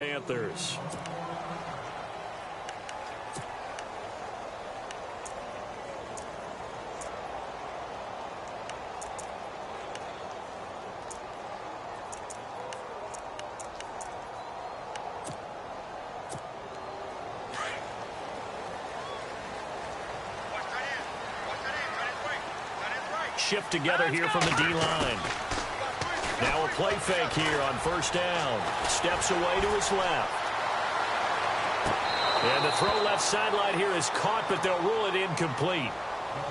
Panthers. Shift together here from the D-line. Now a play fake here on first down. Steps away to his left. And the throw left sideline here is caught, but they'll rule it incomplete.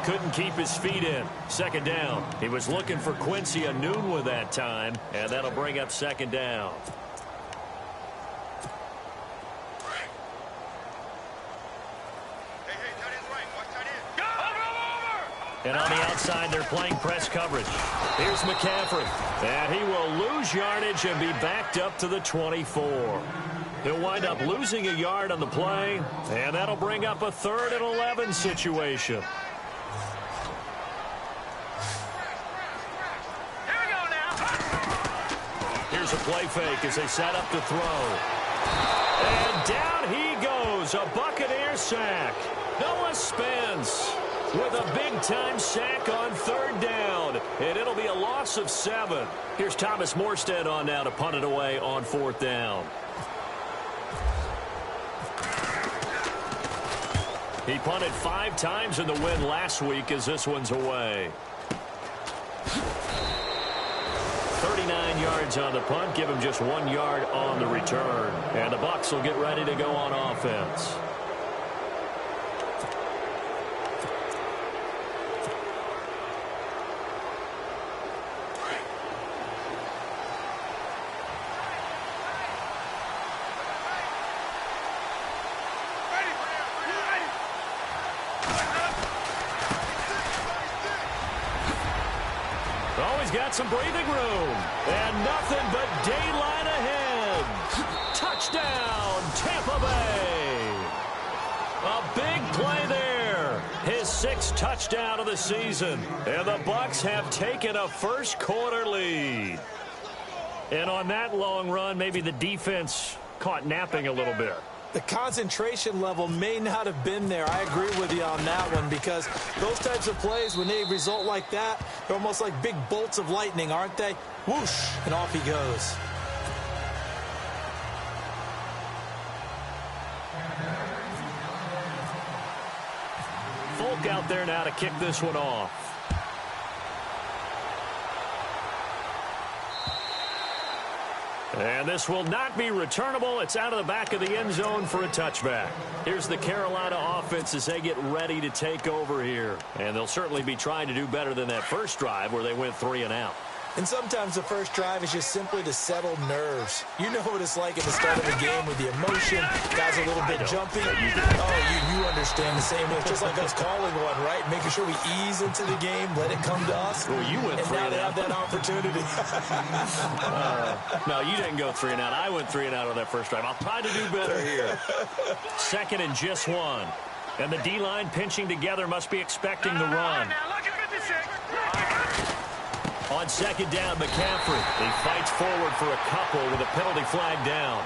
Couldn't keep his feet in. Second down. He was looking for Quincy Anunwa that time, and that'll bring up second down. And on the outside, they're playing press coverage. Here's McCaffrey. And he will lose yardage and be backed up to the 24. He'll wind up losing a yard on the play, and that'll bring up a 3rd and 11 situation. Here we go now. Here's a play fake as they set up to throw. And down he goes. A Buccaneer sack. Noah Spence with a big-time sack on 3rd down. And it'll be a loss of 7. Here's Thomas Morstead on now to punt it away on 4th down. He punted 5 times in the win last week as this one's away. 39 yards on the punt. Give him just 1 yard on the return. And the Bucs will get ready to go on offense. Got some breathing room, and nothing but daylight ahead. Touchdown, Tampa Bay. A big play there. His 6th touchdown of the season, and the Bucs have taken a first-quarter lead. And on that long run, maybe the defense caught napping a little bit. The concentration level may not have been there. I agree with you on that one, because those types of plays, when they result like that, they're almost like big bolts of lightning, aren't they? Whoosh, and off he goes. Folk out there now to kick this one off. And this will not be returnable. It's out of the back of the end zone for a touchback. Here's the Carolina offense as they get ready to take over here. And they'll certainly be trying to do better than that first drive where they went 3 and out. And sometimes the first drive is just simply to settle nerves. You know what it's like at the start of the game with the emotion. Guys a little bit jumpy. Oh, you understand the same way. It's just like us calling one, right? Making sure we ease into the game, let it come to us. Well, you went 3 and out. And now they have that opportunity. No, you didn't go 3 and out. I went 3 and out on that first drive. I'll try to do better here. 2nd and just 1. And the D-line pinching together must be expecting the run. On 2nd down, McCaffrey. He fights forward for a couple with a penalty flag down.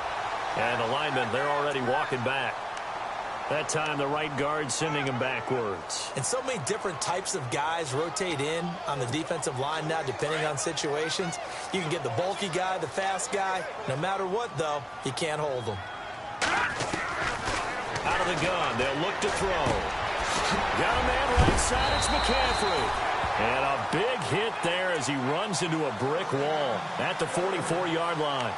And the linemen, they're already walking back. That time, the right guard sending him backwards. And so many different types of guys rotate in on the defensive line now, depending on situations. You can get the bulky guy, the fast guy. No matter what, though, you can't hold them. Out of the gun, they'll look to throw. Got a man right side, it's McCaffrey. And a big hit there as he runs into a brick wall at the 44-yard line.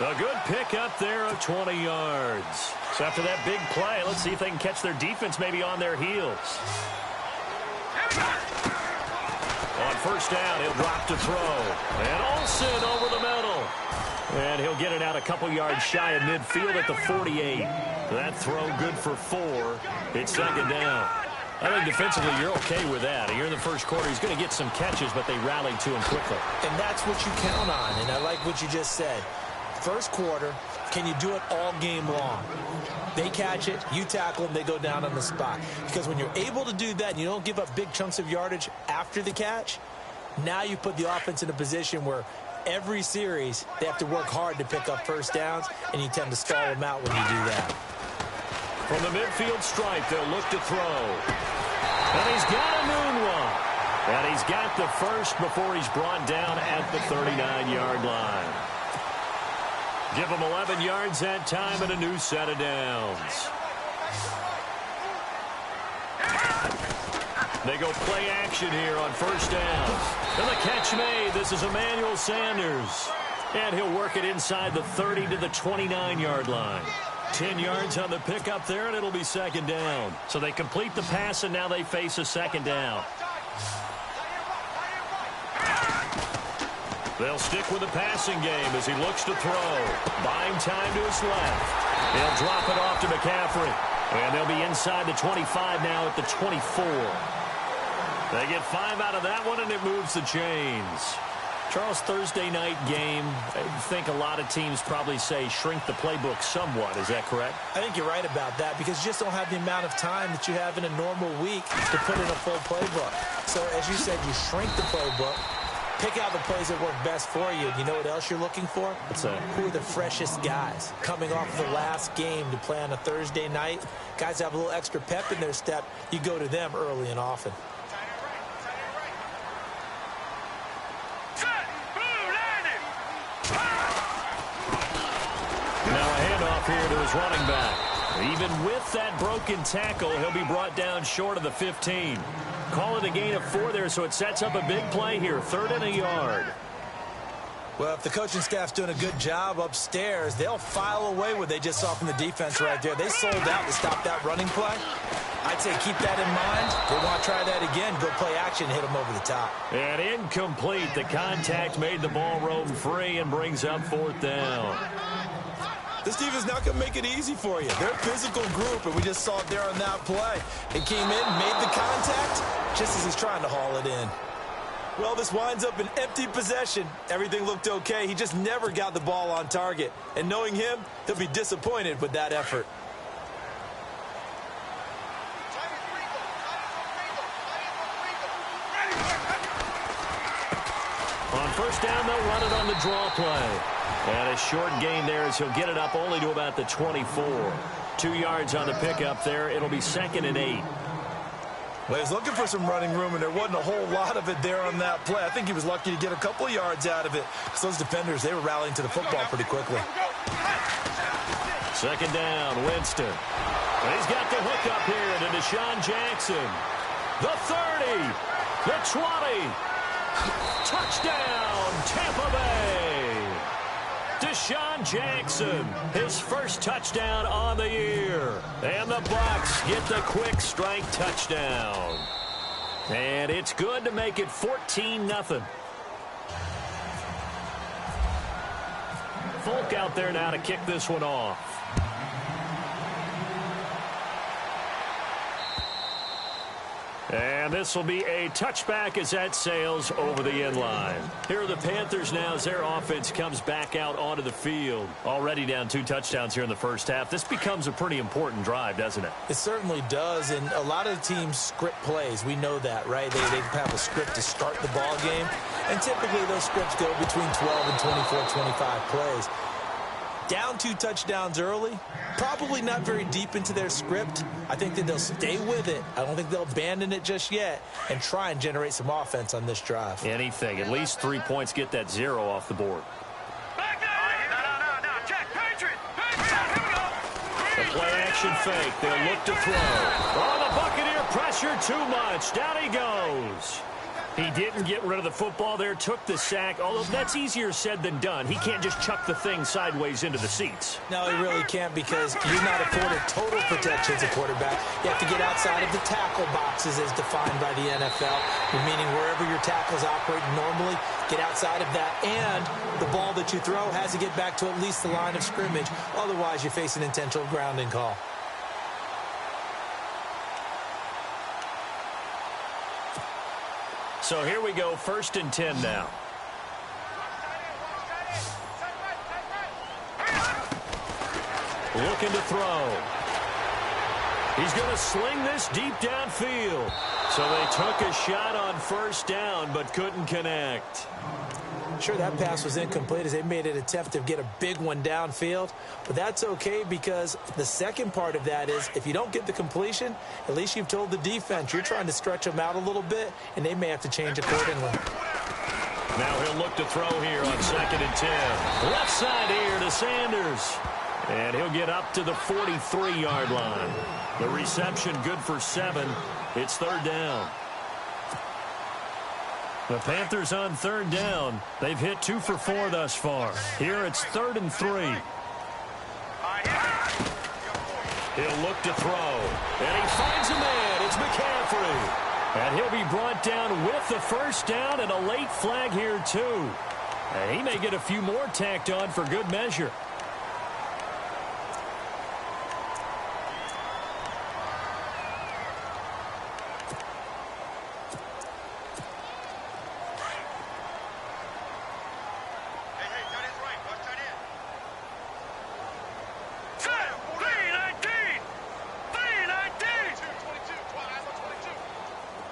A good pickup there of 20 yards. So after that big play, let's see if they can catch their defense maybe on their heels. On first down, he'll drop to throw. And Olsen over the middle. And he'll get it out a couple yards shy of midfield at the 48. That throw good for 4. It's 2nd down. I think defensively you're okay with that. You're in the first quarter. He's going to get some catches, but they rallied to him quickly. And that's what you count on, and I like what you just said. First quarter, can you do it all game long? They catch it, you tackle them, they go down on the spot. Because when you're able to do that and you don't give up big chunks of yardage after the catch, now you put the offense in a position where every series, they have to work hard to pick up first downs, and you tend to stall them out when you do that. From the midfield stripe, they'll look to throw. And he's got a moonwalk. And he's got the first before he's brought down at the 39-yard line. Give him 11 yards that time and a new set of downs. They go play action here on first down. And the catch made. This is Emmanuel Sanders. And he'll work it inside the 30 to the 29-yard line. 10 yards on the pickup there, and it'll be second down. So they complete the pass, and now they face a second down. They'll stick with the passing game as he looks to throw. Buying time to his left. They'll drop it off to McCaffrey. And they'll be inside the 25 now at the 24. They get 5 out of that one, and it moves the chains. Charles, Thursday night game, I think a lot of teams probably say shrink the playbook somewhat. Is that correct? I think you're right about that because you just don't have the amount of time that you have in a normal week to put in a full playbook. So, as you said, you shrink the playbook, pick out the plays that work best for you. You know what else you're looking for? What's that? Who are the freshest guys coming off the last game to play on a Thursday night? Guys have a little extra pep in their step. You go to them early and often. Here to his running back. Even with that broken tackle, he'll be brought down short of the 15. Call it a gain of 4 there, so it sets up a big play here. 3rd and a yard. Well, if the coaching staff's doing a good job upstairs, they'll file away what they just saw from the defense right there. They sold out to stop that running play. I'd say keep that in mind. They want to try that again. Go play action, hit them over the top. And incomplete. The contact made the ball roam free and brings up 4th down. This defense not going to make it easy for you. They're a physical group, and we just saw it there on that play. It came in, made the contact, just as he's trying to haul it in. Well, this winds up an empty possession. Everything looked okay. He just never got the ball on target. And knowing him, he'll be disappointed with that effort. On first down, they'll run it on the draw play. And a short gain there as he'll get it up only to about the 24. 2 yards on the pickup there. It'll be 2nd and 8. Well, he was looking for some running room, and there wasn't a whole lot of it there on that play. I think he was lucky to get a couple of yards out of it. Because those defenders, they were rallying to the football pretty quickly. 2nd down, Winston. And he's got the hook up here to Deshaun Jackson. The 30, the 20. Touchdown, Tampa Bay. Deshaun Jackson, his first touchdown on the year. And the Bucs get the quick strike touchdown. And it's good to make it 14-0. Folk out there now to kick this one off. And this will be a touchback as that sails over the end line. Here are the Panthers now as their offense comes back out onto the field. Already down 2 touchdowns here in the first half. This becomes a pretty important drive, doesn't it? It certainly does, and a lot of teams script plays. We know that, right? They have a script to start the ball game, and typically those scripts go between 12 and 24, 25 plays. Down 2 touchdowns early, probably not very deep into their script. I think that they'll stay with it. I don't think they'll abandon it just yet and try and generate some offense on this drive. Anything. At least 3 points, get that 0 off the board. The play action fake. They'll look to throw. Oh, the Buccaneer pressure too much. Down he goes. He didn't get rid of the football there, took the sack, although that's easier said than done. He can't just chuck the thing sideways into the seats. No, he really can't because you're not afforded total protection as a quarterback. You have to get outside of the tackle boxes as defined by the NFL, meaning wherever your tackles operate normally, get outside of that, and the ball that you throw has to get back to at least the line of scrimmage. Otherwise, you face an intentional grounding call. So here we go, 1st and 10 now. Looking to throw. He's going to sling this deep downfield. So they took a shot on first down but couldn't connect. Sure, that pass was incomplete as they made an attempt to get a big one downfield, but that's okay because the second part of that is if you don't get the completion, at least you've told the defense you're trying to stretch them out a little bit, and they may have to change accordingly. Now he'll look to throw here on 2nd and 10. Left side here to Sanders. And he'll get up to the 43-yard line. The reception good for 7. It's 3rd down. The Panthers on 3rd down. They've hit 2 for 4 thus far. Here it's 3rd and 3. He'll look to throw. And he finds a man. It's McCaffrey. And he'll be brought down with the 1st down and a late flag here too. And he may get a few more tacked on for good measure.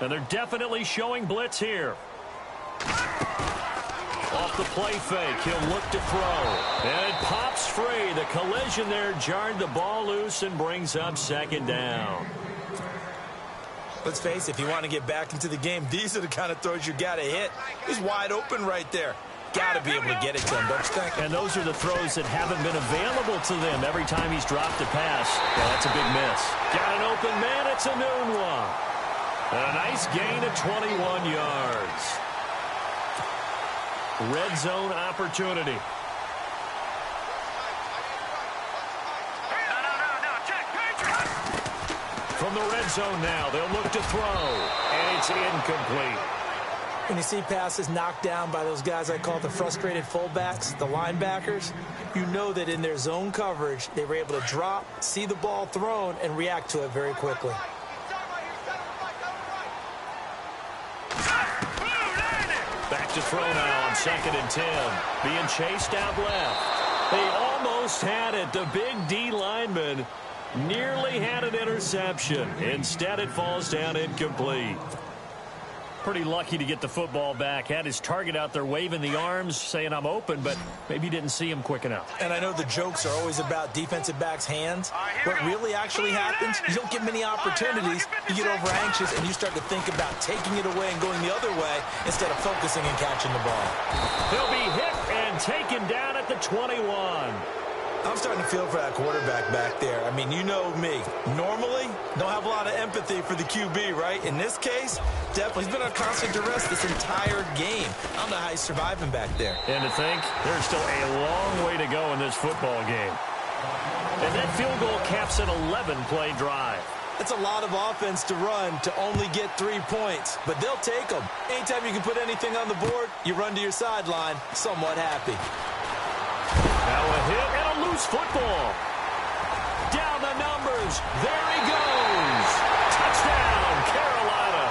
And they're definitely showing blitz here. Off the play fake, he'll look to throw. And it pops free. The collision there jarred the ball loose and brings up 2nd down. Let's face it, if you want to get back into the game, these are the kind of throws you got to hit. He's wide open right there. Got to be able to get it to him, don't you think? And those are the throws that haven't been available to them every time he's dropped a pass. Well, that's a big miss. Got an open man. It's a noon one. A nice gain of 21 yards. Red zone opportunity. From the red zone now, they'll look to throw. And it's incomplete. When you see passes knocked down by those guys I call the frustrated fullbacks, the linebackers, you know that in their zone coverage, they were able to drop, see the ball thrown, and react to it very quickly. Back to throw now on 2nd and 10. Being chased out left. They almost had it. The big D lineman nearly had an interception. Instead, it falls down incomplete. Pretty lucky to get the football back. Had his target out there waving the arms, saying I'm open, but maybe didn't see him quick enough. And I know the jokes are always about defensive backs' hands. What really actually happens, you don't get many opportunities. You get over anxious, and you start to think about taking it away and going the other way instead of focusing and catching the ball. He'll be hit and taken down at the 21. I'm starting to feel for that quarterback back there. I mean, you know me. Normally, don't have a lot of empathy for the QB, right? In this case, definitely. He's been on constant duress this entire game. I don't know how he's surviving back there. And to think, there's still a long way to go in this football game. And that field goal caps an 11-play drive. That's a lot of offense to run to only get 3 points, but they'll take them. Anytime you can put anything on the board, you run to your sideline somewhat happy. Now a hit and a loose football. Down the numbers. There he goes. Touchdown, Carolina.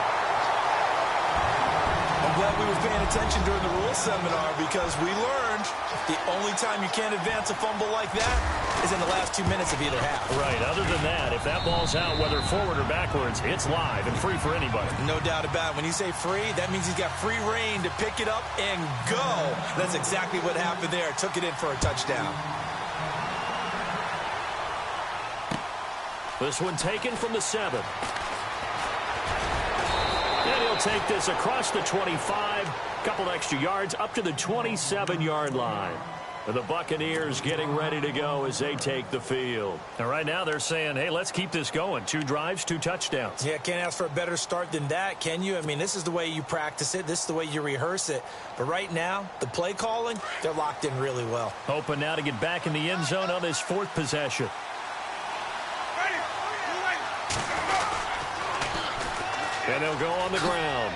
I'm glad we were paying attention during the rules seminar because we learned the only time you can't advance a fumble like that is in the last 2 minutes of either half. Right. Other than that, if that ball's out, whether forward or backwards, it's live and free for anybody. No doubt about it. When you say free, that means he's got free reign to pick it up and go. That's exactly what happened there. Took it in for a touchdown. This one taken from the 7. And he'll take this across the 25. Couple extra yards up to the 27-yard line. The Buccaneers getting ready to go as they take the field. And right now they're saying, hey, let's keep this going. 2 drives, 2 touchdowns. Yeah, can't ask for a better start than that, can you? I mean, this is the way you practice it. This is the way you rehearse it. But right now, the play calling, they're locked in really well. Hoping now to get back in the end zone on this 4th possession. And they'll go on the ground.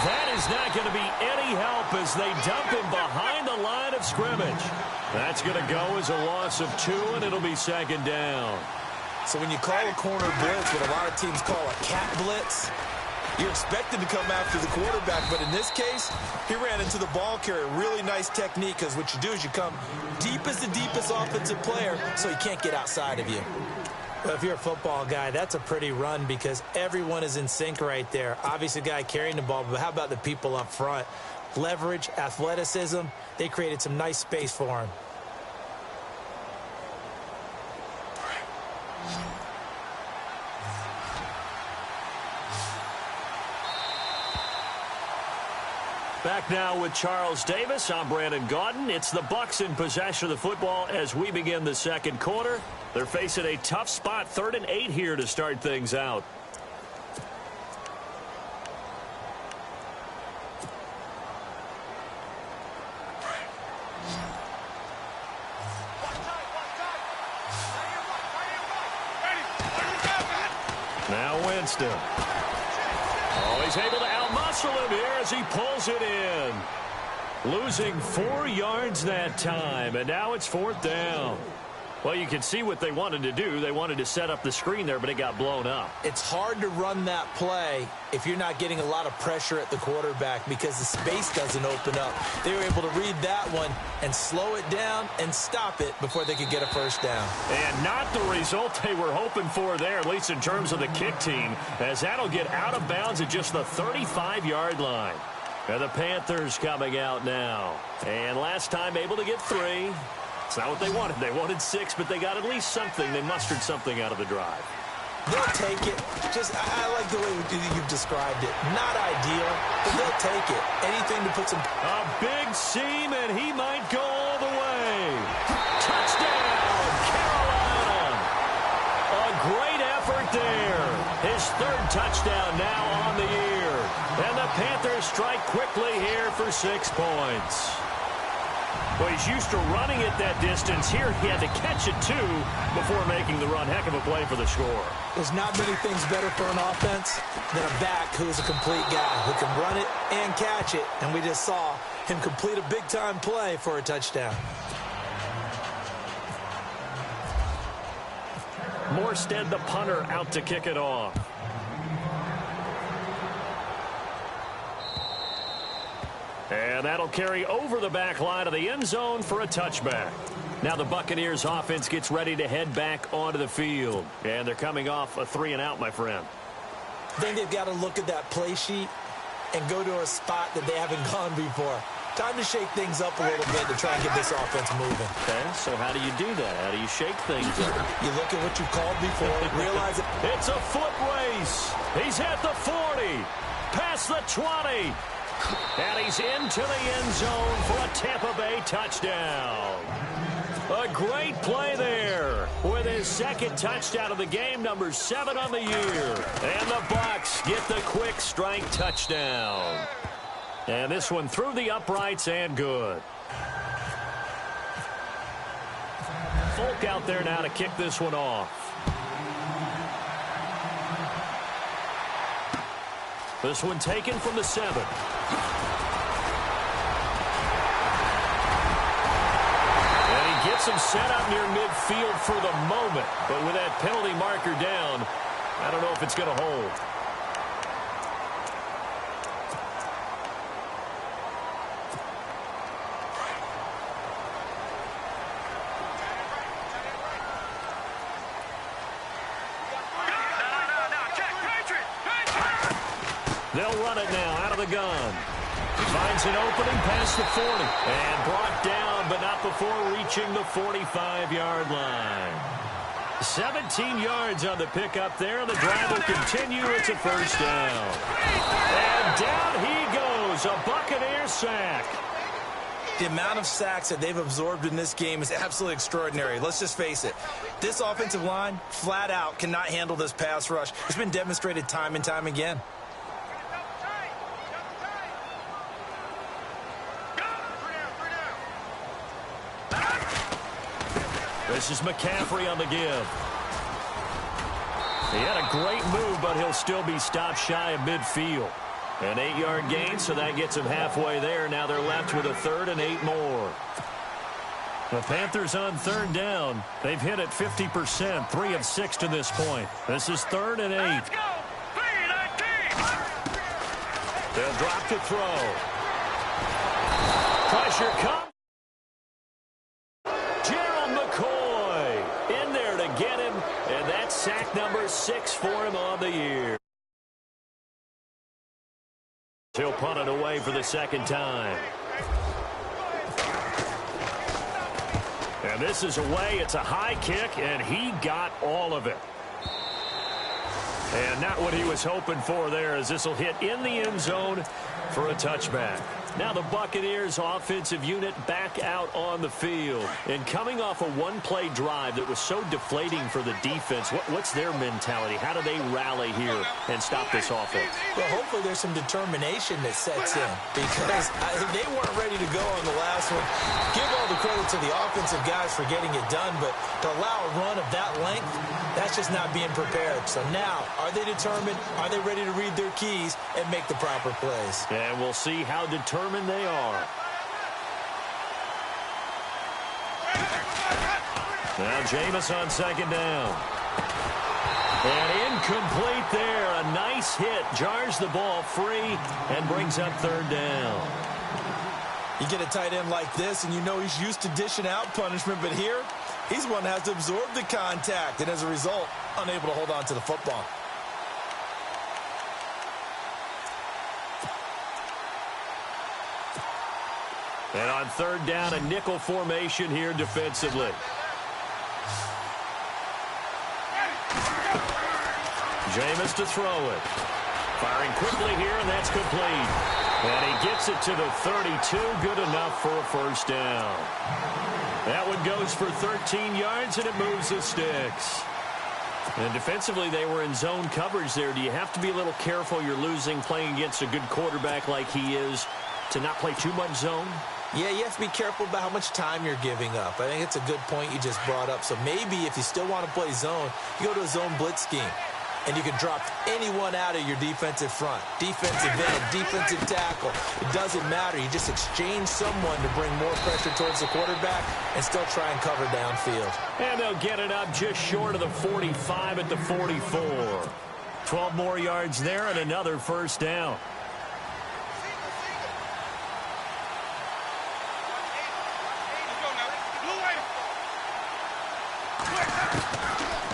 That is not going to be any help as they dump him behind the line of scrimmage. That's going to go as a loss of 2, and it'll be 2nd down. So when you call a corner blitz, what a lot of teams call a cat blitz, you're expected to come after the quarterback. But in this case, he ran into the ball carrier. Really nice technique because what you do is you come deep as the deepest offensive player so he can't get outside of you. Well, if you're a football guy, that's a pretty run because everyone is in sync right there. Obviously, the guy carrying the ball, but how about the people up front? leverage, athleticism. They created some nice space for him. Back now with Charles Davis. I'm Brandon Gaudin. It's the Bucs in possession of the football as we begin the second quarter. They're facing a tough spot, 3rd and 8 here to start things out. Now Winston. Oh, he's able to outmuscle him here as he pulls it in. Losing 4 yards that time, and now it's 4th down. Well, you can see what they wanted to do. They wanted to set up the screen there, but it got blown up. It's hard to run that play if you're not getting a lot of pressure at the quarterback because the space doesn't open up. They were able to read that one and slow it down and stop it before they could get a first down. And not the result they were hoping for there, at least in terms of the kick team, as that'll get out of bounds at just the 35-yard line. And the Panthers coming out now. And last time able to get 3. It's not what they wanted. They wanted 6, but they got at least something. They mustered something out of the drive. They'll take it. I like the way you've described it. Not ideal, but they'll take it. Anything to put some... A big seam, and he might go all the way. Touchdown, Carolina. A great effort there. His 3rd touchdown now on the year. And the Panthers strike quickly here for 6 points. Well, he's used to running it that distance. Here he had to catch it, too, before making the run. Heck of a play for the score. There's not many things better for an offense than a back who is a complete guy who can run it and catch it. And we just saw him complete a big-time play for a touchdown. Morstead, the punter, out to kick it off. And that'll carry over the back line of the end zone for a touchback. Now the Buccaneers offense gets ready to head back onto the field. And they're coming off a 3-and-out, my friend. I think they've got to look at that play sheet and go to a spot that they haven't gone before. Time to shake things up a little bit to try and get this offense moving. Okay, so how do you do that? How do you shake things up? You look at what you called before, realize it. It's a foot race. He's at the 40, past the 20. And he's into the end zone for a Tampa Bay touchdown. A great play there with his 2nd touchdown of the game, number 7 on the year. And the Bucs get the quick strike touchdown. And this one through the uprights and good. Folk out there now to kick this one off. This one taken from the 7. And he gets him set up near midfield for the moment. But with that penalty marker down, I don't know if it's going to hold. They'll run it now out of the gun. Finds an opening past the 40. And brought down, but not before reaching the 45-yard line. 17 yards on the pickup there. The drive will continue. It's a first down. And down he goes. A Buccaneer sack. The amount of sacks that they've absorbed in this game is absolutely extraordinary. Let's just face it. This offensive line, flat out, cannot handle this pass rush. It's been demonstrated time and time again. This is McCaffrey on the give. He had a great move, but he'll still be stopped shy of midfield. An 8-yard gain, so that gets him halfway there. Now they're left with a 3rd and 8 more. The Panthers on 3rd down. They've hit it 50%, 3 of 6 to this point. This is 3rd and 8. Let's go. They'll drop to throw. Pressure comes. Sack number 6 for him on the year. He'll punt it away for the second time. And this is away. It's a high kick, and he got all of it. And not what he was hoping for there, as this will hit in the end zone for a touchback. Now the Buccaneers offensive unit back out on the field. And coming off a one-play drive that was so deflating for the defense, what's their mentality? How do they rally here and stop this offense? Well, hopefully there's some determination that sets in, because they weren't ready to go on the last one. Give all the credit to the offensive guys for getting it done, but to allow a run of that length, that's just not being prepared. So now, are they determined? Are they ready to read their keys and make the proper plays? And we'll see how determined they are. Now Jameis on second down. And incomplete there. A nice hit. Jars the ball free and brings up third down. You get a tight end like this, and you know he's used to dishing out punishment, but here, he's one that has to absorb the contact, and as a result, unable to hold on to the football. And on third down, a nickel formation here defensively. Jameis to throw it. Firing quickly here, and that's complete. And he gets it to the 32. Good enough for a first down. That one goes for 13 yards, and it moves the sticks. And defensively, they were in zone coverage there. Do you have to be a little careful? You're losing playing against a good quarterback like he is to not play too much zone? Yeah, you have to be careful about how much time you're giving up. I think it's a good point you just brought up. So maybe if you still want to play zone, you go to a zone blitz scheme. And you can drop anyone out of your defensive front. Defensive end, defensive tackle. It doesn't matter. You just exchange someone to bring more pressure towards the quarterback and still try and cover downfield. And they'll get it up just short of the 45 at the 44. 12 more yards there and another first down.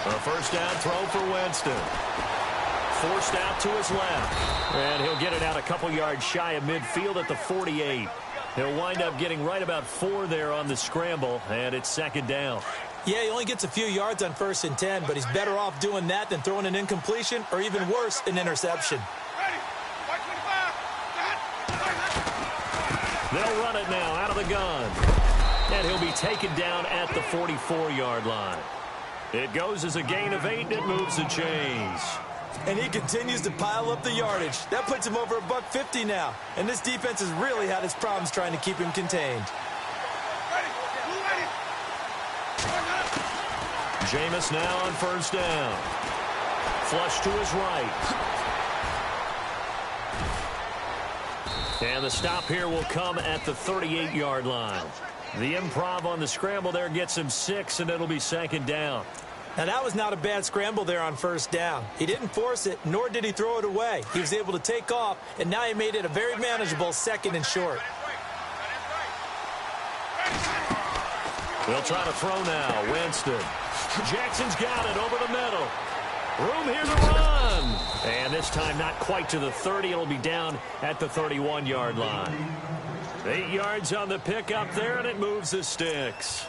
A first down throw for Winston. Forced out to his left. And he'll get it out a couple yards shy of midfield at the 48. He'll wind up getting right about 4 there on the scramble, and it's second down. Yeah, he only gets a few yards on 1st and 10, but he's better off doing that than throwing an incompletion or even worse, an interception. They'll run it now out of the gun. And he'll be taken down at the 44-yard line. It goes as a gain of 8, and it moves the chains. And he continues to pile up the yardage. That puts him over $150 now. And this defense has really had its problems trying to keep him contained. Jameis now on first down. Flush to his right. And the stop here will come at the 38-yard line. The improv on the scramble there gets him 6, and it'll be second down. Now, that was not a bad scramble there on first down. He didn't force it, nor did he throw it away. He was able to take off, and now he made it a very manageable 2nd and short. They'll try to throw now. Winston. Jackson's got it over the middle. Room here to run. And this time not quite to the 30. It'll be down at the 31-yard line. 8 yards on the pickup there, and it moves the sticks.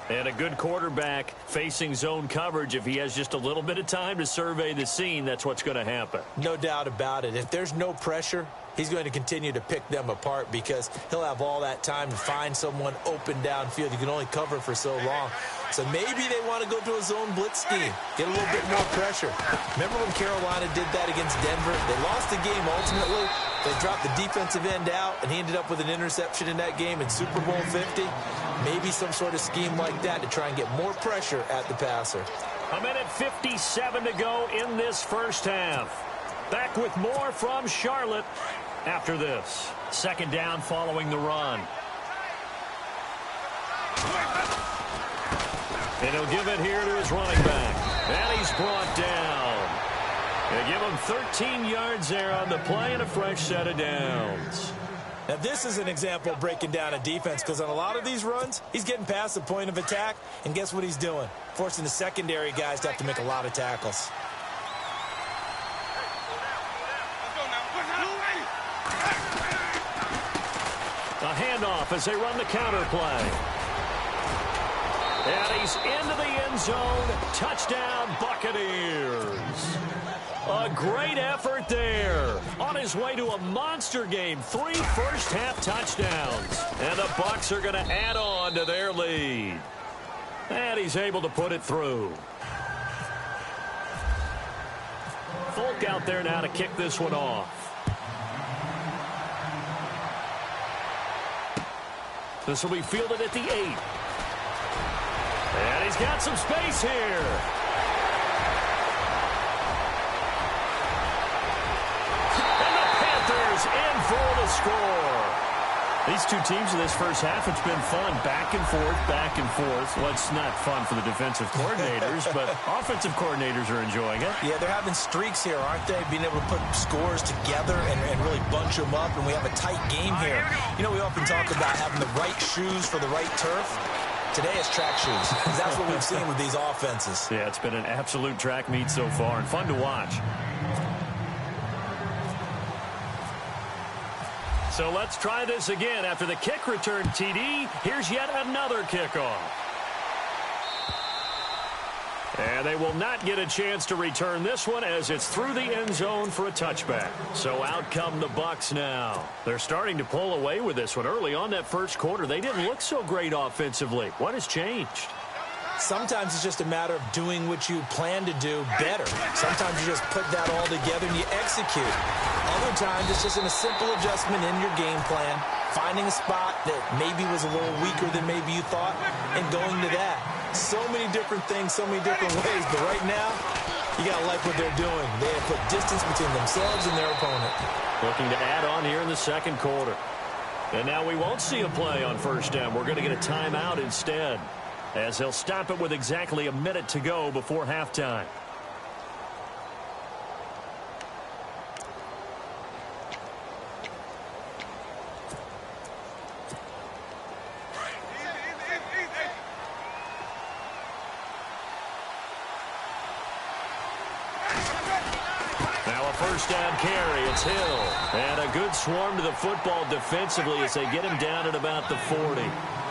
And a good quarterback facing zone coverage, if he has just a little bit of time to survey the scene, that's what's going to happen. No doubt about it. If there's no pressure, he's going to continue to pick them apart because he'll have all that time to find someone open downfield. You can only cover for so long. So maybe they want to go to a zone blitz scheme, get a little bit more pressure. Remember when Carolina did that against Denver? They lost the game ultimately. They dropped the defensive end out, and he ended up with an interception in that game in Super Bowl 50. Maybe some sort of scheme like that to try and get more pressure at the passer. 1:57 to go in this first half. Back with more from Charlotte after this. Second down following the run. And he'll give it here to his running back. And he's brought down. They give him 13 yards there on the play and a fresh set of downs. Now, this is an example of breaking down a defense because on a lot of these runs, he's getting past the point of attack, and guess what he's doing? Forcing the secondary guys to have to make a lot of tackles. handoff as they run the counter play. And he's into the end zone. Touchdown, Buccaneers. A great effort there. On his way to a monster game. 3 first-half touchdowns. And the Bucs are going to add on to their lead. And he's able to put it through. Folk out there now to kick this one off. This will be fielded at the 8. And he's got some space here. And the Panthers in for the score. These two teams in this first half, it's been fun. Back and forth, back and forth. Well, it's not fun for the defensive coordinators, but offensive coordinators are enjoying it. Yeah, they're having streaks here, aren't they? Being able to put scores together and really bunch them up, and we have a tight game here. You know, we often talk about having the right shoes for the right turf. Today it's track shoes. That's what we've seen with these offenses. Yeah, it's been an absolute track meet so far and fun to watch. So let's try this again. After the kick return TD, here's yet another kickoff. And they will not get a chance to return this one as it's through the end zone for a touchback. So out come the Bucs now. They're starting to pull away with this one. Early on that first quarter, they didn't look so great offensively. What has changed? Sometimes it's just a matter of doing what you plan to do better. Sometimes you just put that all together and you execute. Other times it's just in a simple adjustment in your game plan, finding a spot that maybe was a little weaker than maybe you thought, and going to that. So many different things, so many different ways, but right now, you got to like what they're doing. They have put distance between themselves and their opponent. Looking to add on here in the second quarter. And now we won't see a play on first down. We're going to get a timeout instead, as they'll stop it with exactly a minute to go before halftime. Now a first down carry. It's Hill. And a good swarm to the football defensively as they get him down at about the 40.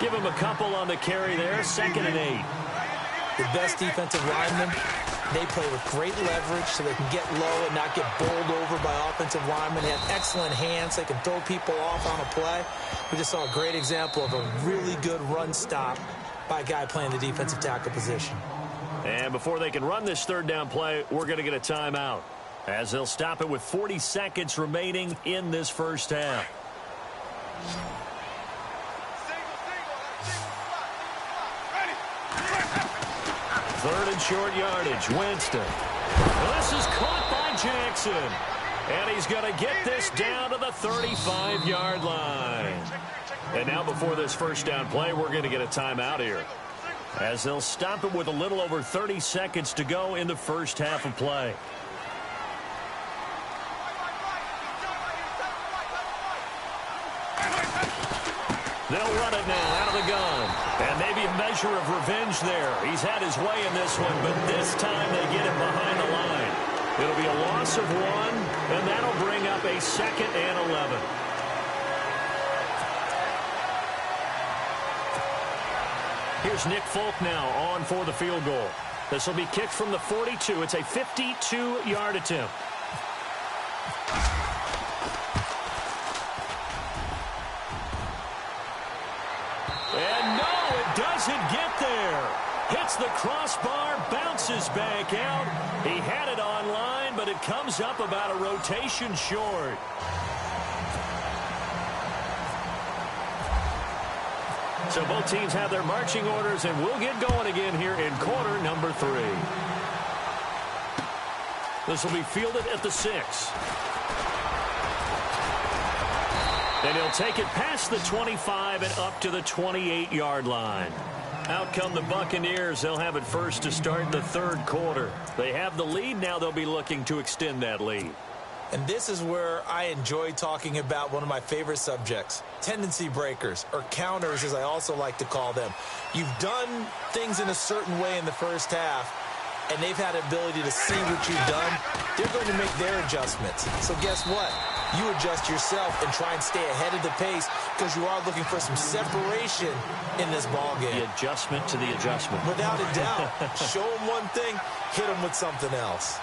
Give him a couple on the carry there. 2nd and 8. The best defensive linemen, they play with great leverage so they can get low and not get bowled over by offensive linemen. They have excellent hands. They can throw people off on a play. We just saw a great example of a really good run stop by a guy playing the defensive tackle position. And before they can run this third down play, we're going to get a timeout, as they'll stop it with 40 seconds remaining in this first half. Third and short yardage. Winston. Well, this is caught by Jackson. And he's going to get this down to the 35-yard line. And now before this first down play, we're going to get a timeout here, as they'll stop it with a little over 30 seconds to go in the first half of play. They'll run it now out of the gun. And maybe a measure of revenge there. He's had his way in this one, but this time they get him behind the line. It'll be a loss of 1, and that'll bring up a 2nd and 11. Here's Nick Folk now on for the field goal. This will be kicked from the 42. It's a 52-yard attempt. And no, it doesn't get there. Hits the crossbar, bounces back out. He had it online, but it comes up about a rotation short. So both teams have their marching orders, and we'll get going again here in quarter number 3. This will be fielded at the 6. And he'll take it past the 25 and up to the 28-yard line. Out come the Buccaneers. They'll have it first to start the third quarter. They have the lead. Now they'll be looking to extend that lead. And this is where I enjoy talking about one of my favorite subjects, tendency breakers, or counters as I also like to call them. You've done things in a certain way in the first half, and they've had the ability to see what you've done. They're going to make their adjustments. So guess what? you adjust yourself and try and stay ahead of the pace because you are looking for some separation in this ball game. The adjustment to the adjustment. Without a doubt. Show them one thing, hit them with something else.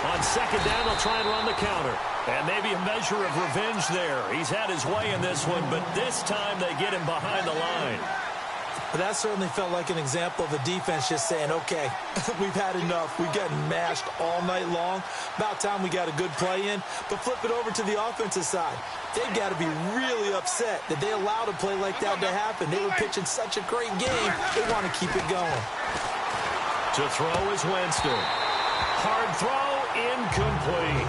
On second down, they'll try and run the counter. And maybe a measure of revenge there. He's had his way in this one, but this time they get him behind the line. But that certainly felt like an example of a defense just saying, okay, we've had enough. We've gotten mashed all night long. About time we got a good play in. But flip it over to the offensive side. They've got to be really upset that they allowed a play like that to happen. They were pitching such a great game. They want to keep it going. To throw is Winston. Hard throw, incomplete.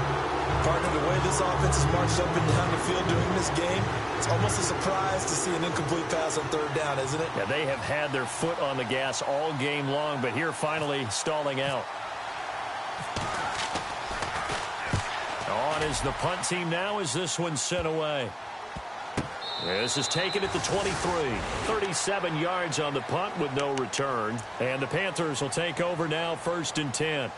Partner, the way this offense has marched up and down the field during this game, it's almost a surprise to see an incomplete pass on third down, isn't it? Yeah, they have had their foot on the gas all game long, but here finally stalling out. On is the punt team now as this one's sent away. This is taken at the 23. 37 yards on the punt with no return. And the Panthers will take over now, 1st and 10.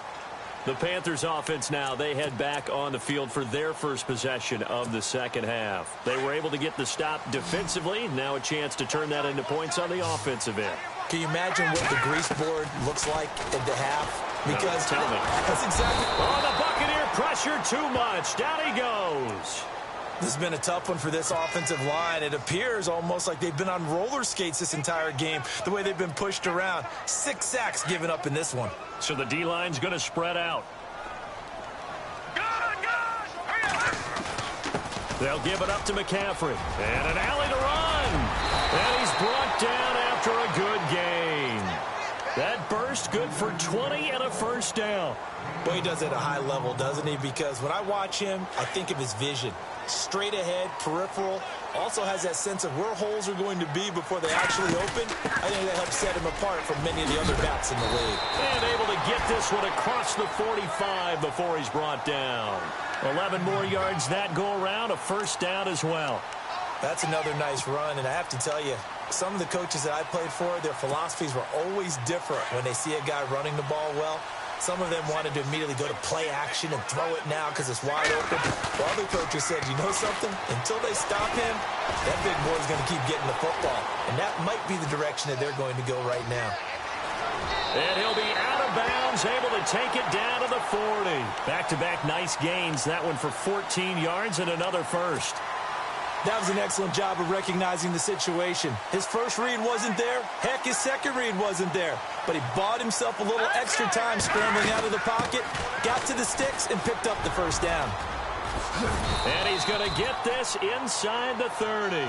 The Panthers offense now, they head back on the field for their first possession of the second half. They were able to get the stop defensively. Now a chance to turn that into points on the offensive end. Can you imagine what the grease board looks like at the half? Because tell me. That's exactly. Oh, the Buccaneer pressure too much. Down he goes. This has been a tough one for this offensive line. It appears almost like they've been on roller skates this entire game, the way they've been pushed around. 6 sacks given up in this one. So the D-line's going to spread out. They'll give it up to McCaffrey. And an alley to run. And he's brought down after a good gain. That burst good for 20 and a first down. Well, he does it at a high level, doesn't he? Because when I watch him, I think of his vision. Straight ahead, peripheral. Also has that sense of where holes are going to be before they actually open. I think that helps set him apart from many of the other backs in the league. And able to get this one across the 45 before he's brought down. 11 more yards that go around, a first down as well. That's another nice run, and I have to tell you, some of the coaches that I played for, their philosophies were always different when they see a guy running the ball well. Some of them wanted to immediately go to play action and throw it now because it's wide open. While other coaches said, you know something? Until they stop him, that big boy's going to keep getting the football. And that might be the direction that they're going to go right now. And he'll be out of bounds, able to take it down to the 40. Back-to-back nice gains. That one for 14 yards and another first. That was an excellent job of recognizing the situation. His first read wasn't there. Heck, his second read wasn't there. But he bought himself a little extra time scrambling out of the pocket, got to the sticks, and picked up the first down. And he's going to get this inside the 30.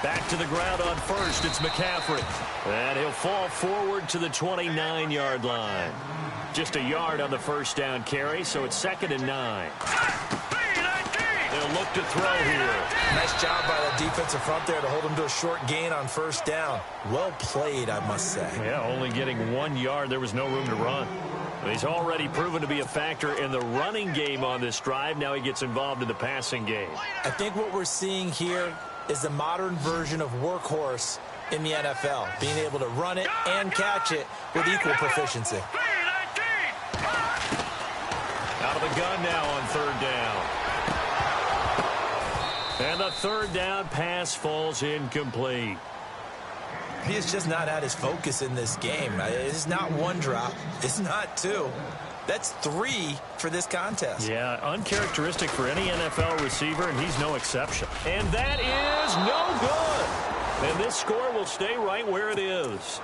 Back to the ground on first, it's McCaffrey. And he'll fall forward to the 29-yard line. Just a yard on the first down carry, so it's 2nd and 9. They'll look to throw here. Nice job by that defensive front there to hold him to a short gain on first down. Well played, I must say. Yeah, only getting 1 yard. There was no room to run. He's already proven to be a factor in the running game on this drive. Now he gets involved in the passing game. I think what we're seeing here is the modern version of workhorse in the NFL, being able to run it and catch it with equal proficiency. Out of the gun now on third down. And the third down pass falls incomplete. He has just not had his focus in this game. It's not one drop. It's not two. That's 3 for this contest. Yeah, uncharacteristic for any NFL receiver, and he's no exception. And that is no good. And this score will stay right where it is.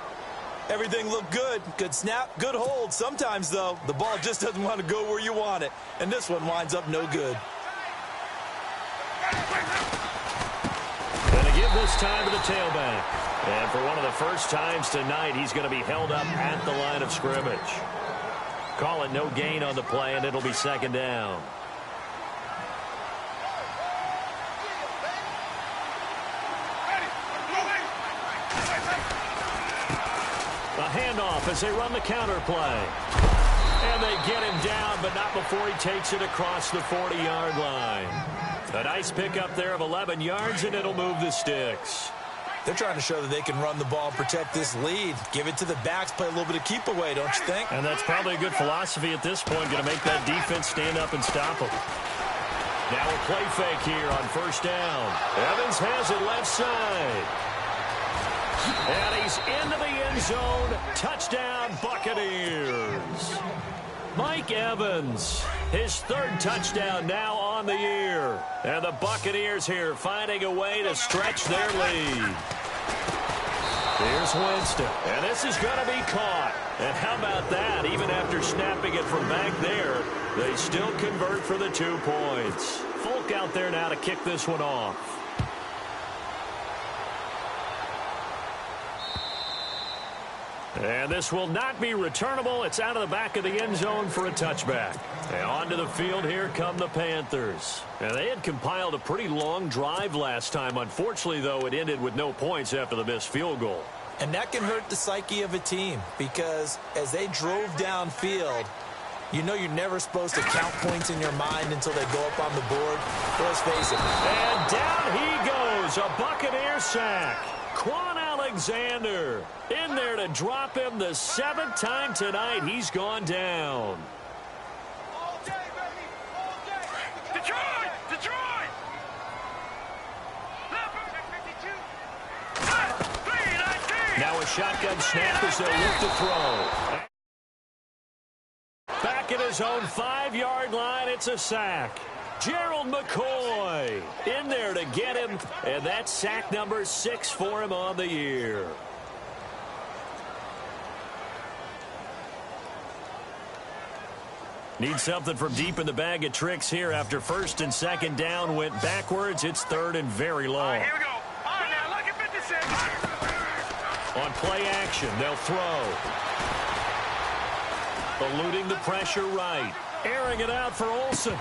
Everything looked good. Good snap, good hold. Sometimes, though, the ball just doesn't want to go where you want it. And this one winds up no good. Going to give this time to the tailback. And for one of the first times tonight, he's going to be held up at the line of scrimmage. Call it no gain on the play, and it'll be second down. A handoff as they run the counter play. And they get him down, but not before he takes it across the 40-yard line. A nice pickup there of 11 yards, and it'll move the sticks. They're trying to show that they can run the ball and protect this lead. Give it to the backs, play a little bit of keep away, don't you think? And that's probably a good philosophy at this point, going to make that defense stand up and stop them. Now a play fake here on first down. Evans has it left side. And he's into the end zone. Touchdown, Buccaneers. Mike Evans, his third touchdown now on the year. And the Buccaneers here finding a way to stretch their lead. Here's Winston, and this is going to be caught. And how about that? Even after snapping it from back there, they still convert for the 2 points. Folk out there now to kick this one off. And this will not be returnable. It's out of the back of the end zone for a touchback. And onto the field, here come the Panthers. And they had compiled a pretty long drive last time. Unfortunately, though, it ended with no points after the missed field goal. And that can hurt the psyche of a team because as they drove downfield, you know you're never supposed to count points in your mind until they go up on the board. Let's face it. And down he goes. A Buccaneer sack. Quan Alexander in there to drop him the 7th time tonight. He's gone down. All day, baby. All day. Detroit! Detroit! Now a shotgun snap as they look to throw. Back at his own 5-yard line, it's a sack. Gerald McCoy in there to get him, and that's sack number 6 for him on the year. Need something from deep in the bag of tricks here after first and second down went backwards. It's third and very long. All right, here we go. All right, now look at 56. On play action, they'll throw. Eluding the pressure right. Airing it out for Olsen.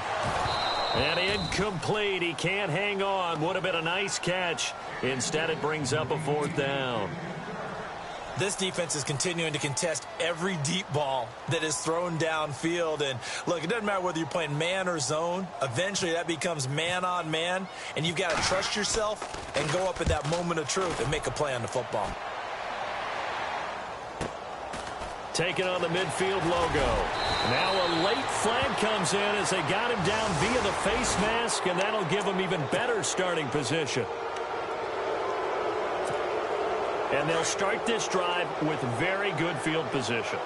And incomplete. He can't hang on. Would have been a nice catch. Instead, it brings up a 4th down. This defense is continuing to contest every deep ball that is thrown downfield. And, look, it doesn't matter whether you're playing man or zone. Eventually, that becomes man on man. And you've got to trust yourself and go up at that moment of truth and make a play on the football. Taking on the midfield logo. Now a late flag comes in as they got him down via the face mask, and that'll give him even better starting position. And they'll start this drive with very good field position.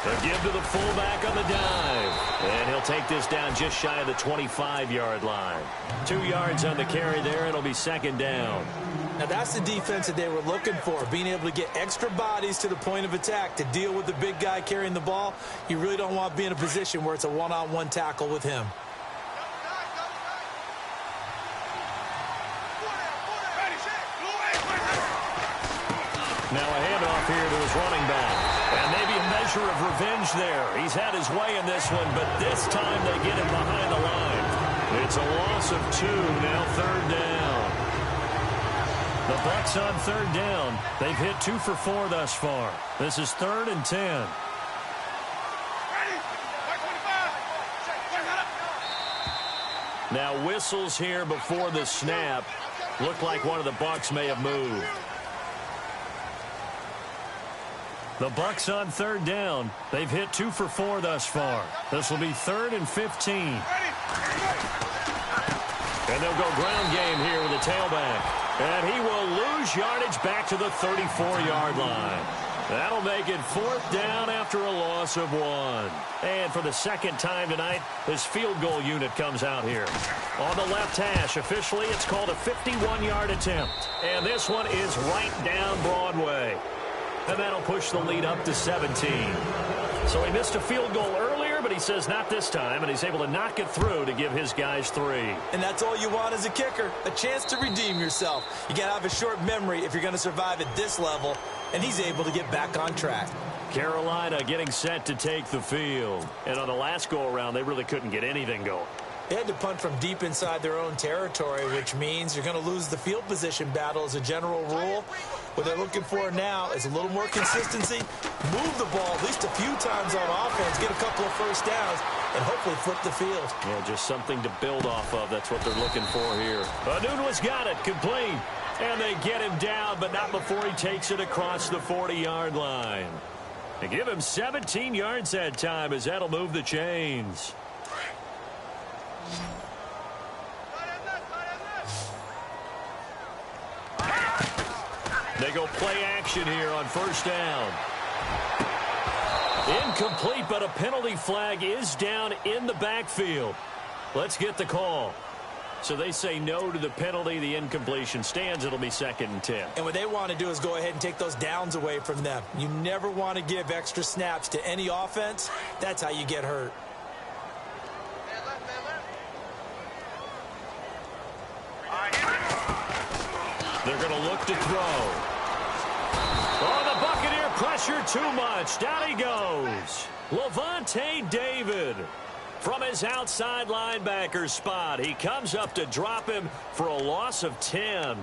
They give to the fullback on the dive. And he'll take this down just shy of the 25-yard line. 2 yards on the carry there. It'll be second down. Now, that's the defense that they were looking for, being able to get extra bodies to the point of attack to deal with the big guy carrying the ball. You really don't want to be in a position where it's a one-on-one tackle with him. Now a handoff here to his running back. And maybe a measure of revenge there. He's had his way in this one, but this time they get him behind the line. It's a loss of 2, now 3rd down. The Bucs on 3rd down. They've hit 2 for 4 thus far. This is 3rd and 10. Now whistles here before the snap. Looked like one of the Bucs may have moved. The Bucs on 3rd down. They've hit 2 for 4 thus far. This will be 3rd and 15. And they'll go ground game here with a tailback. And he will lose yardage back to the 34-yard line. That'll make it 4th down after a loss of 1. And for the second time tonight, this field goal unit comes out here. On the left hash, officially it's called a 51-yard attempt. And this one is right down Broadway. And that'll push the lead up to 17. So he missed a field goal earlier, but he says not this time, and he's able to knock it through to give his guys 3. And that's all you want as a kicker, a chance to redeem yourself. You got to have a short memory if you're going to survive at this level, and he's able to get back on track. Carolina getting set to take the field. And on the last go-around, they really couldn't get anything going. They had to punt from deep inside their own territory, which means you're going to lose the field position battle as a general rule. What they're looking for now is a little more consistency, move the ball at least a few times on offense, get a couple of first downs, and hopefully flip the field. Yeah, just something to build off of. That's what they're looking for here. Anunua's got it, complete. And they get him down, but not before he takes it across the 40-yard line. They give him 17 yards that time, as that'll move the chains. They go play action here on first down. Incomplete, but a penalty flag is down in the backfield. Let's get the call. So they say no to the penalty. The incompletion stands. It'll be 2nd and 10. And what they want to do is go ahead and take those downs away from them. You never want to give extra snaps to any offense. That's how you get hurt. They're going to look to throw. Oh, the Buccaneer pressure too much. Down he goes. Levante David from his outside linebacker spot. He comes up to drop him for a loss of 10.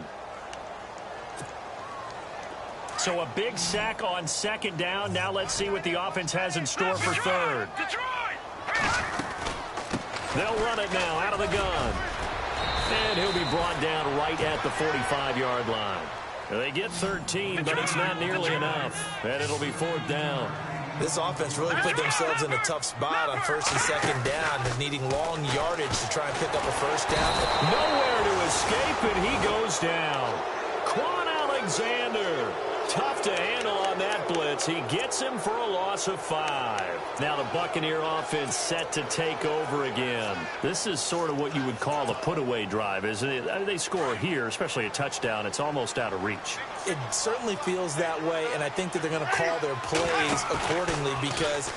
So a big sack on 2nd down. Now let's see what the offense has in store for 3rd. They'll run it now out of the gun. And he'll be brought down right at the 45-yard line. They get 13, but it's not nearly enough. And it'll be 4th down. This offense really put themselves in a tough spot on 1st and 2nd down, needing long yardage to try and pick up a first down. Nowhere to escape, and he goes down. Quan Alexander, tough to handle on that blitz. He gets him for a loss of 5. Now the Buccaneer offense set to take over again. This is sort of what you would call a put-away drive, isn't it? I mean, they score here, especially a touchdown. It's almost out of reach. It certainly feels that way, and I think that they're going to call their plays accordingly, because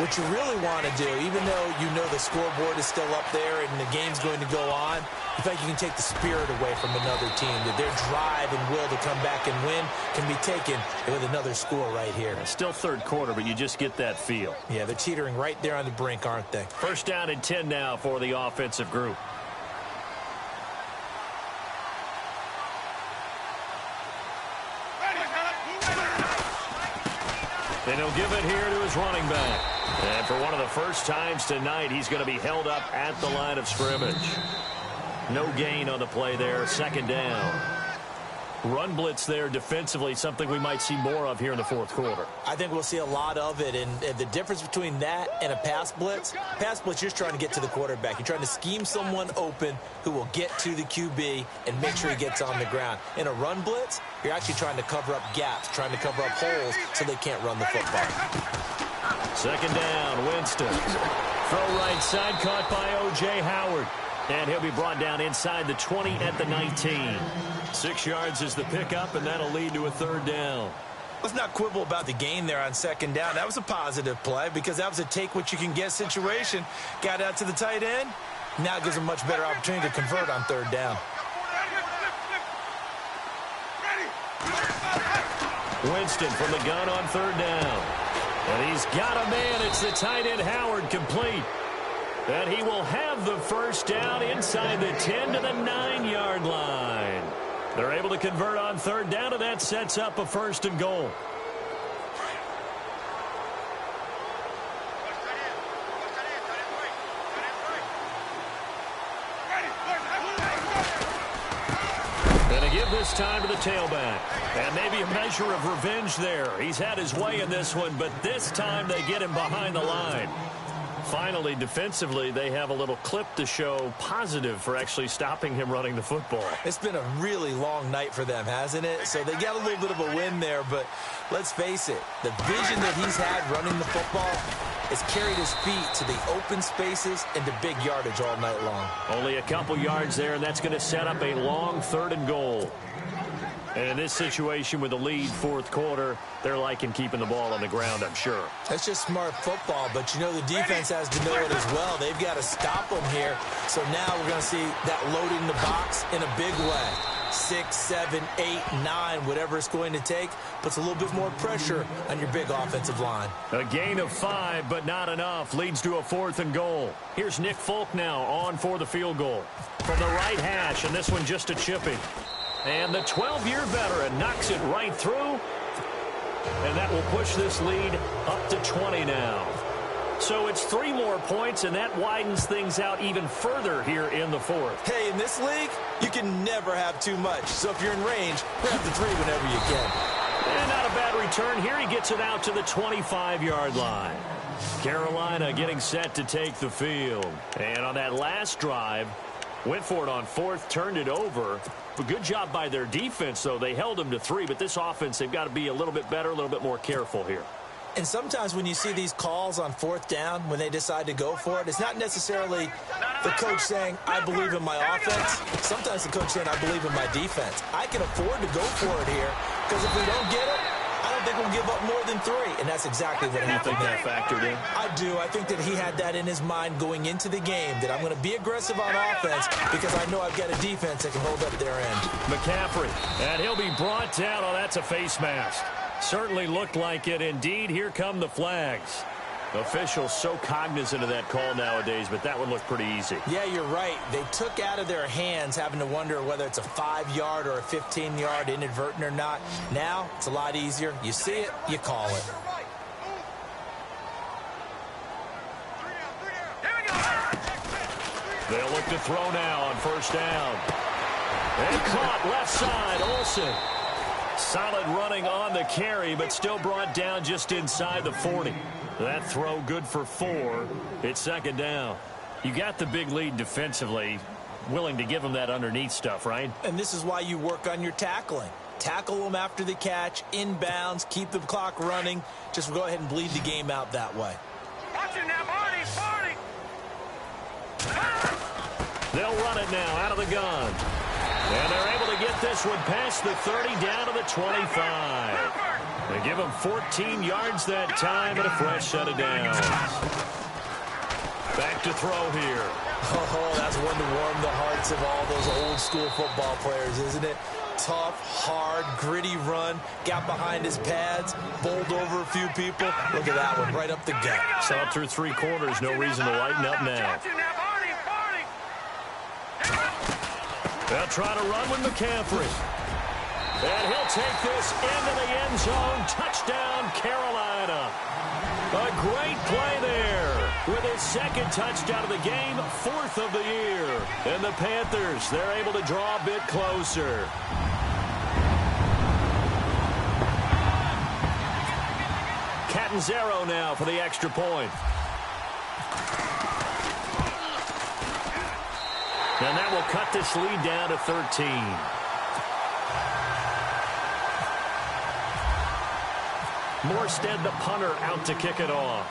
what you really want to do, even though you know the scoreboard is still up there and the game's going to go on, you think you can take the spirit away from another team, that their drive and will to come back and win can be taken with another score right here. Still 3rd quarter, but you just get that feel. Yeah, they're teetering right there on the brink, aren't they? 1st down and 10 now for the offensive group. And he'll give it here to his running back. And for one of the first times tonight, he's going to be held up at the line of scrimmage. No gain on the play there, 2nd down. Run blitz there defensively, something we might see more of here in the 4th quarter. I think we'll see a lot of it, and the difference between that and a pass blitz, you're just trying to get to the quarterback. You're trying to scheme someone open who will get to the QB and make sure he gets on the ground. In a run blitz, you're actually trying to cover up gaps, trying to cover up holes so they can't run the football. 2nd down, Winston. Throw right side, caught by O.J. Howard. And he'll be brought down inside the 20 at the 19. 6 yards is the pickup, and that'll lead to a 3rd down. Let's not quibble about the gain there on 2nd down. That was a positive play because that was a take-what-you-can-get situation. Got out to the tight end. Now it gives them a much better opportunity to convert on 3rd down. Winston from the gun on 3rd down. And he's got a man. It's the tight end Howard, complete. And he will have the first down inside the 10 to the 9-yard line. They're able to convert on 3rd down, and that sets up a 1st and goal. And to give this time to the tailback. And maybe a measure of revenge there. He's had his way in this one, but this time they get him behind the line. Finally, defensively, they have a little clip to show positive for actually stopping him running the football. It's been a really long night for them, hasn't it? So they got a little bit of a win there, but let's face it, the vision that he's had running the football has carried his feet to the open spaces and to big yardage all night long. Only a couple yards there, and that's going to set up a long 3rd and goal. And in this situation with the lead fourth quarter, they're liking keeping the ball on the ground, I'm sure. That's just smart football, but you know the defense has to know it as well. They've got to stop them here. So now we're going to see that loading the box in a big way. 6, 7, 8, 9, whatever it's going to take, puts a little bit more pressure on your big offensive line. A gain of 5, but not enough. Leads to a 4th and goal. Here's Nick Folk now on for the field goal. From the right hash, and this one just a chipping. And the 12-year veteran knocks it right through. And that will push this lead up to 20 now. So it's 3 more points, and that widens things out even further here in the fourth. Hey, in this league, you can never have too much. So if you're in range, grab the 3 whenever you can. And not a bad return here. He gets it out to the 25-yard line. Carolina getting set to take the field. And on that last drive, went for it on 4th, turned it over. But good job by their defense, though. They held them to 3, but this offense, they've got to be a little bit better, a little bit more careful here. And sometimes when you see these calls on 4th down, when they decide to go for it, it's not necessarily the coach saying, I believe in my offense. Sometimes the coach saying, I believe in my defense. I can afford to go for it here, because if we don't get it, I don't think we'll give up more than 3. And that's exactly what happened. You think that factored in? I do. I think that he had that in his mind going into the game, that I'm going to be aggressive on offense because I know I've got a defense that can hold up their end. McCaffrey, and he'll be brought down. Oh, that's a face mask. Certainly looked like it. Indeed, here come the flags. Officials so cognizant of that call nowadays, but that one looked pretty easy. Yeah, you're right. They took out of their hands having to wonder whether it's a 5-yard or a 15-yard inadvertent or not. Now, it's a lot easier. You see it, you call it. They'll look to throw now on 1st down. And caught left side, Olsen. Solid running on the carry, but still brought down just inside the 40. That throw good for 4. It's 2nd down. You got the big lead defensively. Willing to give them that underneath stuff, right? And this is why you work on your tackling. Tackle them after the catch, inbounds, keep the clock running. Just go ahead and bleed the game out that way. Watch it now, Barney! They'll run it now out of the gun. And they're able to get this one past the 30 down to the 25. They give them 14 yards that time and a fresh set of downs. Back to throw here. Oh, that's one to warm the hearts of all those old school football players, isn't it? Tough, hard, gritty run. Got behind his pads, bowled over a few people. Look at that one, right up the gut. Saw it through 3 quarters. No reason to lighten up now. They'll try to run with McCaffrey. And he'll take this into the end zone. Touchdown, Carolina. A great play there with his 2nd touchdown of the game, 4th of the year. And the Panthers, they're able to draw a bit closer. Catanzaro now for the extra point. And that will cut this lead down to 13. Morstead, the punter, out to kick it off.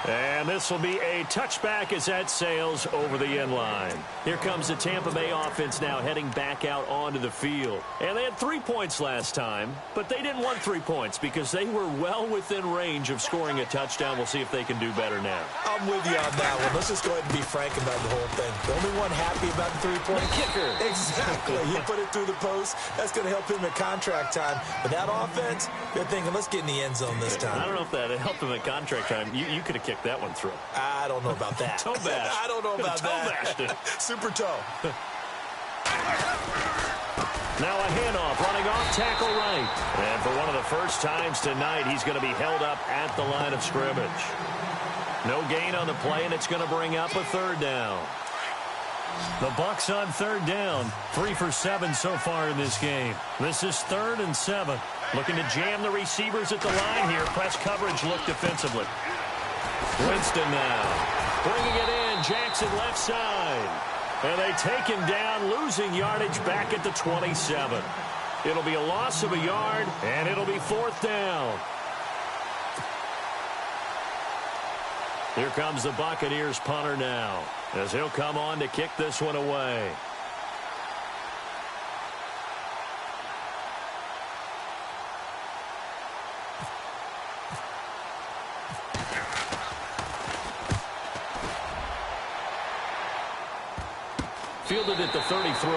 And this will be a touchback as that sails over the end line. Here comes the Tampa Bay offense now heading back out onto the field. And they had 3 points last time, but they didn't want 3 points because they were well within range of scoring a touchdown. We'll see if they can do better now. I'm with you on that one. Let's just go ahead and be frank about the whole thing. The only one happy about the 3-point kicker. Exactly. He put it through the post. That's going to help him at contract time. But that offense, they're thinking, let's get in the end zone this time. I don't know if that helped him at contract time. You could have kicked that one through. I don't know about that. Toe bash. I don't know about that. Toe bashed it. Super toe. Now a handoff, running off tackle right. And for one of the first times tonight, he's going to be held up at the line of scrimmage. No gain on the play, and it's going to bring up a 3rd down. The Bucs on 3rd down. 3 for 7 so far in this game. This is 3rd and 7. Looking to jam the receivers at the line here. Press coverage look defensively. Winston now. Bringing it in. Jackson left side. And they take him down, losing yardage back at the 27. It'll be a loss of a yard, and it'll be 4th down. Here comes the Buccaneers punter now, as he'll come on to kick this one away. Fielded at the 33.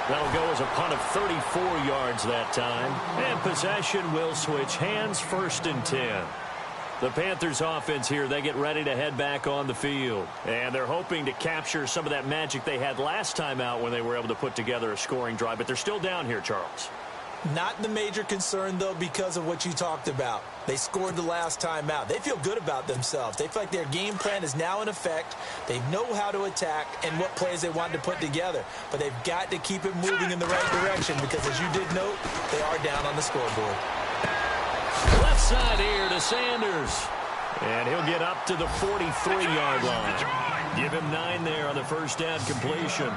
That'll go as a punt of 34 yards that time. And possession will switch hands, 1st and 10. The Panthers offense here, they get ready to head back on the field. And they're hoping to capture some of that magic they had last time out when they were able to put together a scoring drive. But they're still down here, Charles. Not the major concern, though, because of what you talked about. They scored the last time out. They feel good about themselves. They feel like their game plan is now in effect. They know how to attack and what plays they want to put together. But they've got to keep it moving in the right direction because, as you did note, they are down on the scoreboard. Left side here to Sanders. And he'll get up to the 43-yard line. Give him 9 there on the first down completion.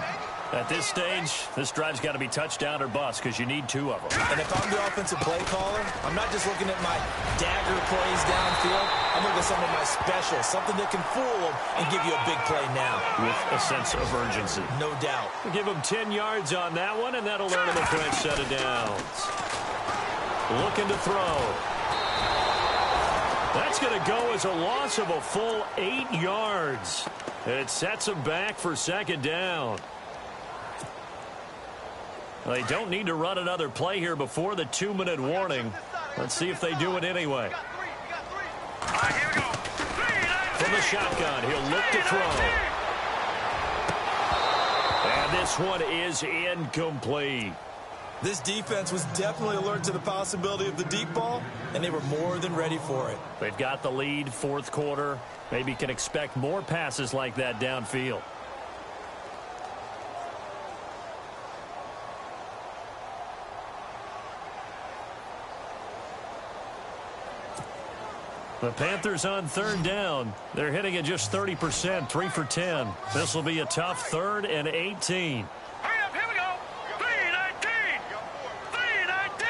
At this stage, this drive's got to be touchdown or bust because you need 2 of them. And if I'm the offensive play caller, I'm not just looking at my dagger plays downfield. I'm looking at some of my specials, something that can fool them and give you a big play now. With a sense of urgency. No doubt. Give him 10 yards on that one, and that'll earn him a fresh set of downs. Looking to throw. That's going to go as a loss of a full 8 yards. It sets him back for 2nd down. They don't need to run another play here before the 2-minute warning. Let's see if they do it anyway. From the shotgun, he'll look to throw. And this one is incomplete. This defense was definitely alert to the possibility of the deep ball, and they were more than ready for it. They've got the lead, 4th quarter. Maybe can expect more passes like that downfield. The Panthers on 3rd down. They're hitting at just 30%, 3 for 10. This will be a tough 3rd and 18. Hurry up, here we go. 3-19. 3-19.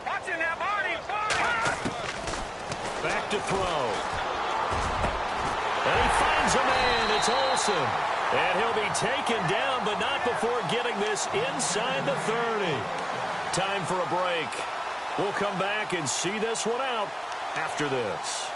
Watching that body. Back to throw. And he finds a man. It's Olsen. And he'll be taken down, but not before getting this inside the 30. Time for a break. We'll come back and see this one out after this.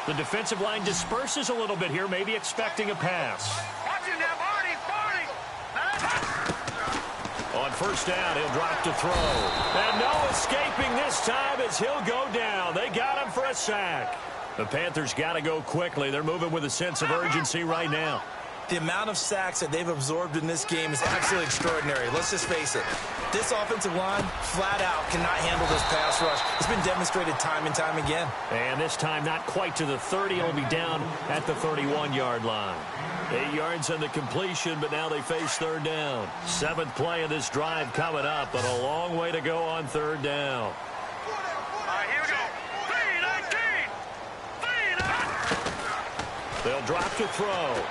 The defensive line disperses a little bit here, maybe expecting a pass. Watching that body. On 1st down, he'll drop to throw. And no escaping this time as he'll go down. They got him for a sack. The Panthers got to go quickly. They're moving with a sense of urgency right now. The amount of sacks that they've absorbed in this game is absolutely extraordinary. Let's just face it. This offensive line, flat out, cannot handle this pass rush. It's been demonstrated time and time again. And this time not quite to the 30. It'll be down at the 31-yard line. 8 yards on the completion, but now they face 3rd down. 7th play of this drive coming up, but a long way to go on 3rd down. Here we go. 3-19. They'll drop to throw.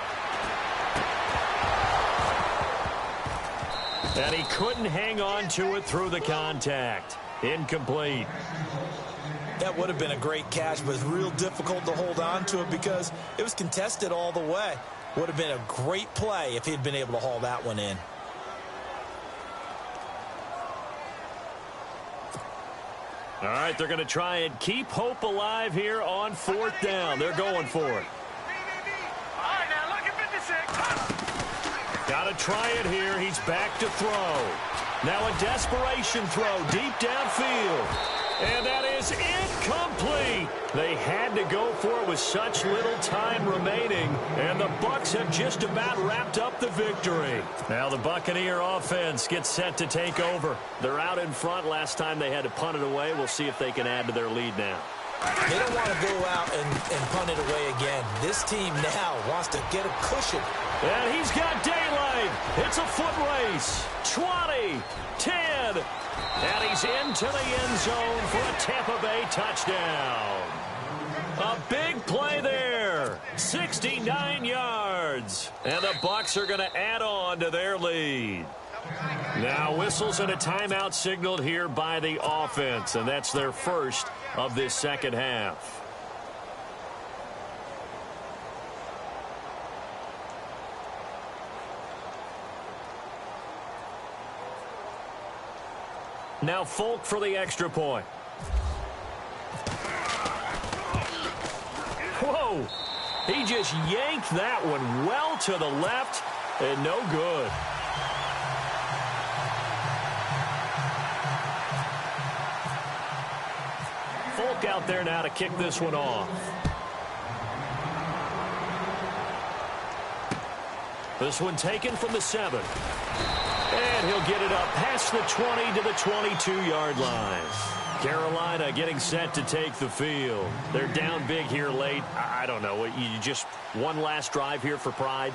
And he couldn't hang on to it through the contact. Incomplete. That would have been a great catch, but it's real difficult to hold on to it because it was contested all the way. Would have been a great play if he'd been able to haul that one in. All right, they're going to try and keep hope alive here on 4th down. They're going for it. All right, now look at 56. Got to try it here. He's back to throw. Now a desperation throw deep downfield. And that is incomplete. They had to go for it with such little time remaining. And the Bucs have just about wrapped up the victory. Now the Buccaneer offense gets set to take over. They're out in front. Last time they had to punt it away. We'll see if they can add to their lead now. They don't want to go out and punt it away again. This team now wants to get a cushion. And he's got daylight. It's a foot race. 20, 10, and he's into the end zone for a Tampa Bay touchdown. A big play there. 69 yards. yards. And the Bucs are going to add on to their lead. Now whistles and a timeout signaled here by the offense, and that's their first of this second half. Now Folk for the extra point. Whoa! He just yanked that one well to the left and no good. Folk out there now to kick this one off. This one taken from the 7. And he'll get it up past the 20 to the 22-yard line. Carolina getting set to take the field. They're down big here late. I don't know. You just one last drive here for pride?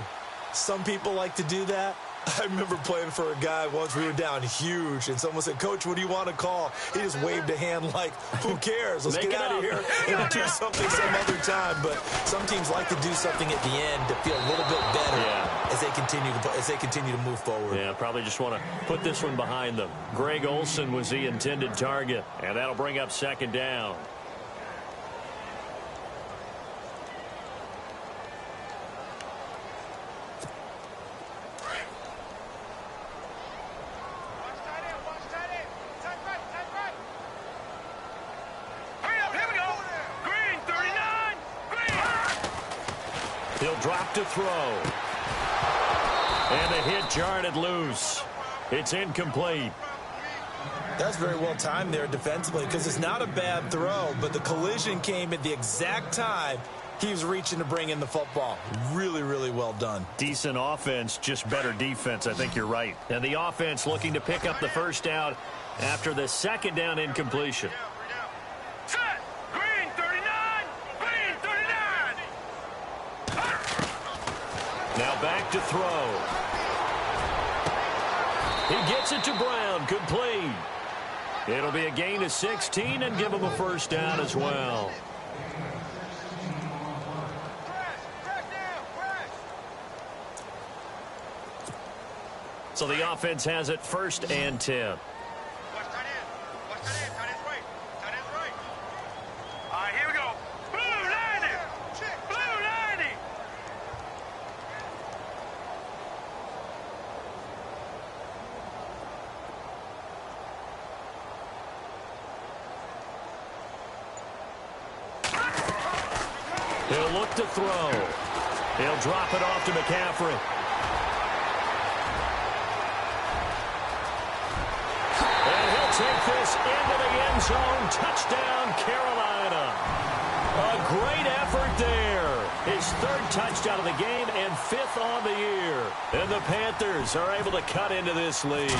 Some people like to do that. I remember playing for a guy once. We were down huge, and someone said, "Coach, what do you want to call?" He just waved a hand like, "Who cares? Let's get out of here and do something some other time." But some teams like to do something at the end to feel a little bit better as they continue to move forward. Yeah, probably just want to put this one behind them. Greg Olsen was the intended target, and that'll bring up second down. He'll drop to throw. And the hit jarred it loose. It's incomplete. That's very well timed there defensively because it's not a bad throw, but the collision came at the exact time he was reaching to bring in the football. Really, really well done. Decent offense, just better defense. I think you're right. And the offense looking to pick up the first down after the second down incompletion. Set! Green 39! Green 39! Now back to throw. He gets it to Brown, complete. It'll be a gain of 16 and give him a first down as well. So the offense has it first and 10. Here we go. Blue 90! Blue 90! He'll look to throw. He'll drop it off to McCaffrey. And he'll take this into the end zone. Touchdown, Carolina. A great effort there. His third touchdown of the game and 5th on the year. And the Panthers are able to cut into this lead.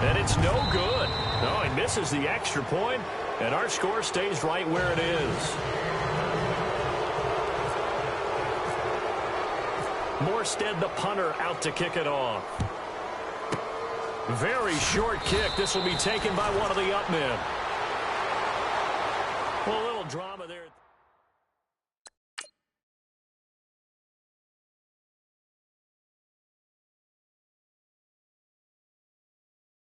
And it's no good. No, he misses the extra point, and our score stays right where it is. Morstead, the punter, out to kick it off. Very short kick. This will be taken by one of the up men. Well, a little drama there.